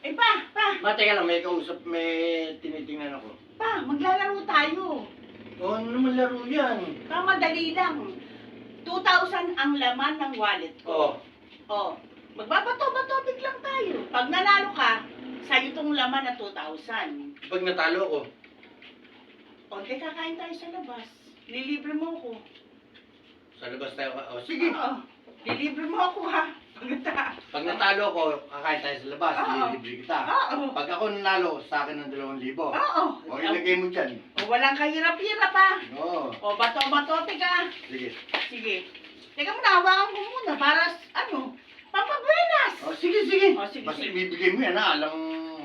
Eh, pa. Teka lang, may kausap, may tinitingnan ako. Pa, maglalaro tayo. O, ano naman laro yan? Pa, madali lang. 2,000 ang laman ng wallet ko. Oh, magbabato-batobig lang tayo. Pag nanalo ka, sa'yo itong laman na 2,000. Pag natalo ako, O, kakain tayo sa labas. Lilibre mo ako. sa labas tayo. O, sige. Oo. Lilibre mo ako, ha? Pag natalo ako, kakain tayo sa labas. Oo. Ililibre kita. Oo. Pag ako nanalo, sa akin ng 2,000. Oo. O, ilagay mo dyan. O, walang kahirap-hirap, ha? Oo. O, bato-batobig, ha? Sige. Sige. Teka muna, hawakan ko muna para, pampabuenas. O, sige. O, sige, Basta sige. ibibigay mo yan, ha? Alam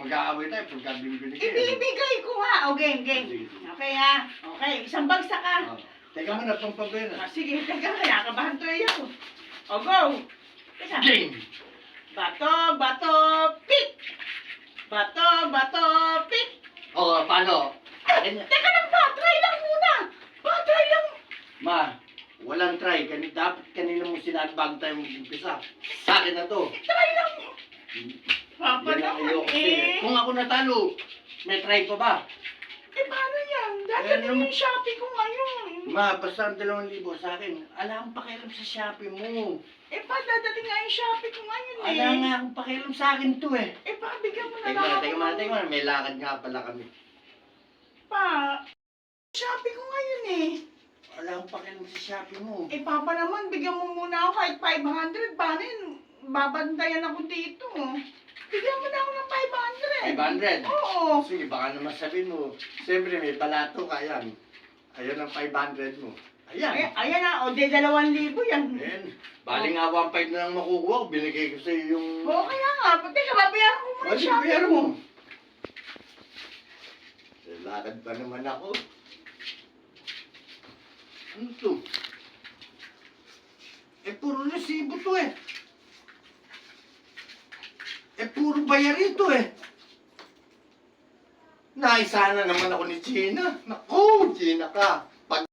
mag-aaway tayo pagka binibigay. Ibibigay ko, ha? O, game. Sige. Okay, ha? Okay, isang bagsak, ha? O, teka muna, pampabuenas. Sige, teka, kinakabahan tuloy ako. O, go! Teka. Game! Bato, pit! Bato, pit! O, paano? Teka lang pa, try lang muna! Try lang! Ma, walang try. Dapat kanina mo sinabi bago tayo mag-umpisa. Sa akin na to. Try lang! Papa Yan ang naman, ayoko kasi. Kung ako natalo, may try pa ba? paano yan? Dati Eh, din yung Shopee ko ngayon. Ma, basta ang 2,000 sa akin. Ala akong pakialam sa Shopee mo. Dadating nga yung Shopee ko ngayon, eh. Ala nga akong pakialam sa akin to eh. Bigyan mo na Teka lang muna, ako. teka muna. May lakad nga pala kami. Pa, Shopee ko ngayon, eh. Ala akong pakialam sa Shopee mo. Papa naman, bigyan mo muna ako kahit 500. Paano yun? Babantayan ako dito. Bigyan mo na ako ng 500. 500? Oo. Sige, baka naman sabihin mo. Siyempre, may balato ka yan. Ayan ang 500 mo. Ayan. Ayan na, o, 2,000 yan. Ayan. Baling nga 1,500 na lang makukuha ko. Binigay ko sa'yo yung... Oo, kaya nga. Teka, babayaran ko muna yung Sige, Shopee bayaran mo. mo. Lakad pa naman ako. Ano to? Puro resibo to eh. Puro bayarin to eh. Naisa na naman ako ni Gina. Naku, Gina ka.